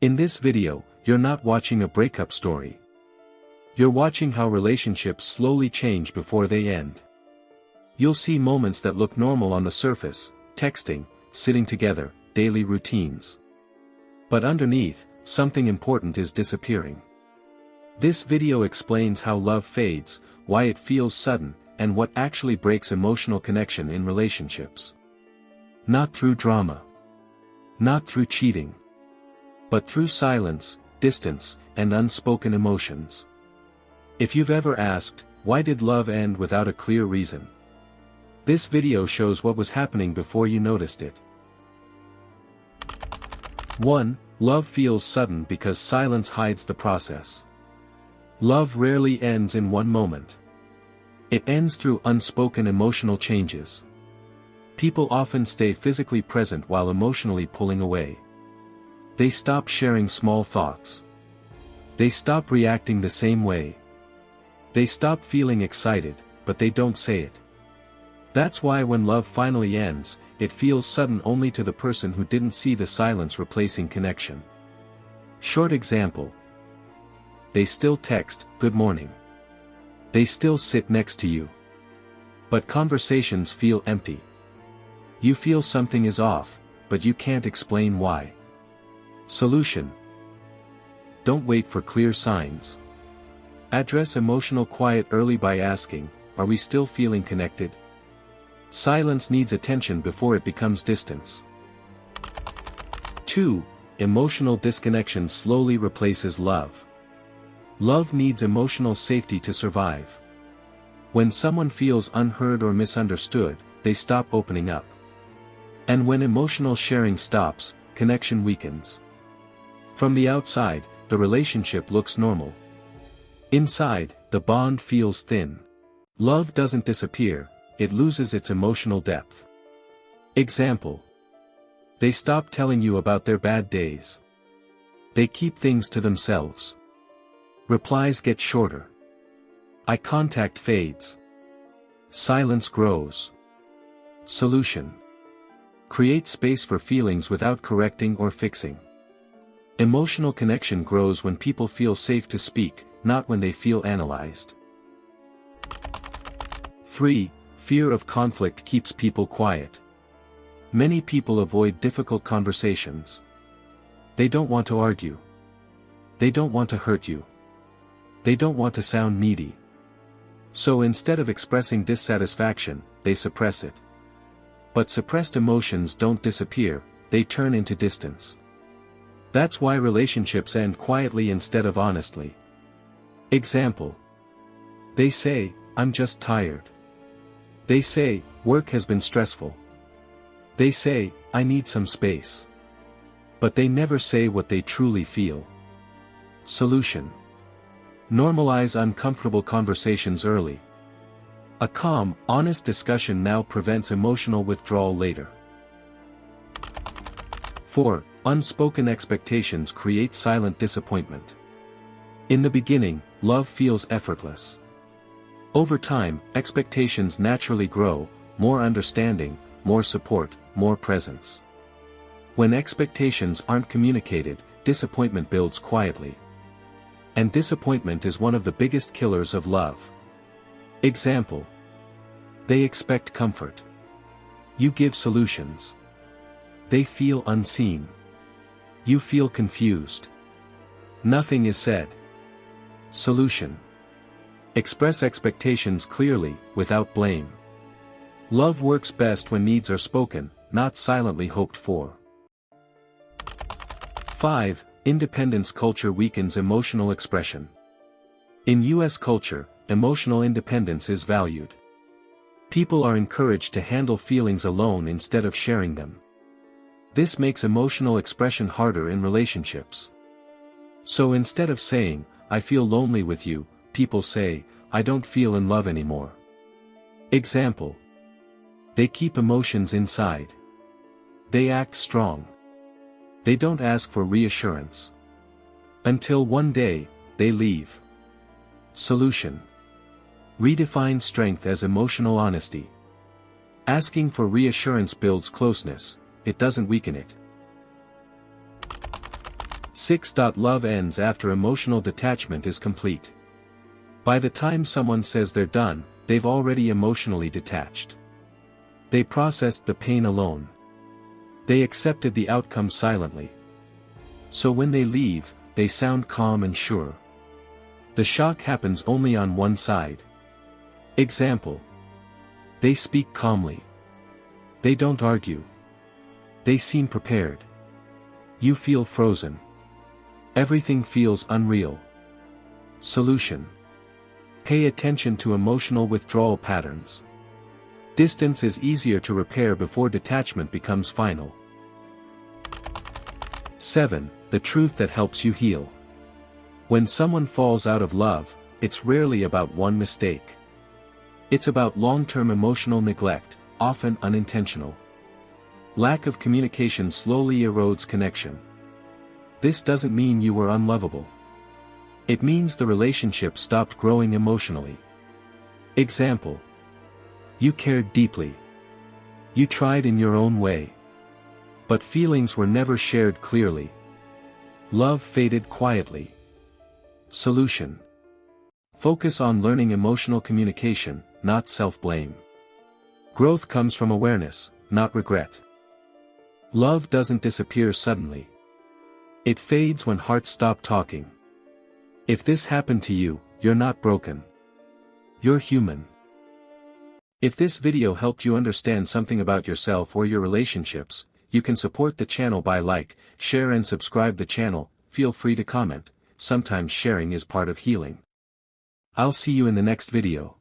In this video, you're not watching a breakup story. You're watching how relationships slowly change before they end. You'll see moments that look normal on the surface, texting, sitting together, daily routines. But underneath, something important is disappearing. This video explains how love fades, why it feels sudden, and what actually breaks emotional connection in relationships. Not through drama. Not through cheating. But through silence, distance, and unspoken emotions. If you've ever asked, why did love end without a clear reason? This video shows what was happening before you noticed it. 1. Love feels sudden because silence hides the process. Love rarely ends in one moment. It ends through unspoken emotional changes. People often stay physically present while emotionally pulling away. They stop sharing small thoughts. They stop reacting the same way. They stop feeling excited, but they don't say it. That's why when love finally ends, it feels sudden only to the person who didn't see the silence replacing connection. Short example. They still text, "Good morning." They still sit next to you. But conversations feel empty. You feel something is off, but you can't explain why. Solution. Don't wait for clear signs. Address emotional quiet early by asking, are we still feeling connected? Silence needs attention before it becomes distance. 2. Emotional disconnection slowly replaces love. Love needs emotional safety to survive. When someone feels unheard or misunderstood, they stop opening up. And when emotional sharing stops, connection weakens. From the outside, the relationship looks normal. Inside, the bond feels thin. Love doesn't disappear, it loses its emotional depth. Example. They stop telling you about their bad days. They keep things to themselves. Replies get shorter. Eye contact fades. Silence grows. Solution. Create space for feelings without correcting or fixing. Emotional connection grows when people feel safe to speak, not when they feel analyzed. 3. Fear of conflict keeps people quiet. Many people avoid difficult conversations. They don't want to argue. They don't want to hurt you. They don't want to sound needy. So instead of expressing dissatisfaction, they suppress it. But suppressed emotions don't disappear, they turn into distance. That's why relationships end quietly instead of honestly. Example. They say, "I'm just tired." They say, "Work has been stressful." They say, "I need some space." But they never say what they truly feel. Solution. Normalize uncomfortable conversations early. A calm, honest discussion now prevents emotional withdrawal later. 4. Unspoken expectations create silent disappointment. In the beginning, love feels effortless. Over time, expectations naturally grow, more understanding, more support, more presence. When expectations aren't communicated, disappointment builds quietly. And disappointment is one of the biggest killers of love. Example. They expect comfort. You give solutions. They feel unseen. You feel confused. Nothing is said. Solution. Express expectations clearly, without blame. Love works best when needs are spoken, not silently hoped for. 5. Independence culture weakens emotional expression. In US culture, emotional independence is valued. People are encouraged to handle feelings alone instead of sharing them. This makes emotional expression harder in relationships. So instead of saying, "I feel lonely with you," people say, "I don't feel in love anymore." Example. They keep emotions inside. They act strong. They don't ask for reassurance. Until one day, they leave. Solution. Redefine strength as emotional honesty. Asking for reassurance builds closeness, it doesn't weaken it. 6. Love ends after emotional detachment is complete. By the time someone says they're done, they've already emotionally detached. They processed the pain alone. They accepted the outcome silently. So when they leave, they sound calm and sure. The shock happens only on one side. Example. They speak calmly. They don't argue. They seem prepared. You feel frozen. Everything feels unreal. Solution. Pay attention to emotional withdrawal patterns. Distance is easier to repair before detachment becomes final. 7. The truth that helps you heal. When someone falls out of love, it's rarely about one mistake. It's about long-term emotional neglect, often unintentional. Lack of communication slowly erodes connection. This doesn't mean you were unlovable. It means the relationship stopped growing emotionally. Example. You cared deeply. You tried in your own way. But feelings were never shared clearly. Love faded quietly. Solution. Focus on learning emotional communication, not self-blame. Growth comes from awareness, not regret. Love doesn't disappear suddenly. It fades when hearts stop talking. If this happened to you, you're not broken. You're human. If this video helped you understand something about yourself or your relationships, you can support the channel by like, share and subscribe the channel. Feel free to comment. Sometimes sharing is part of healing. I'll see you in the next video.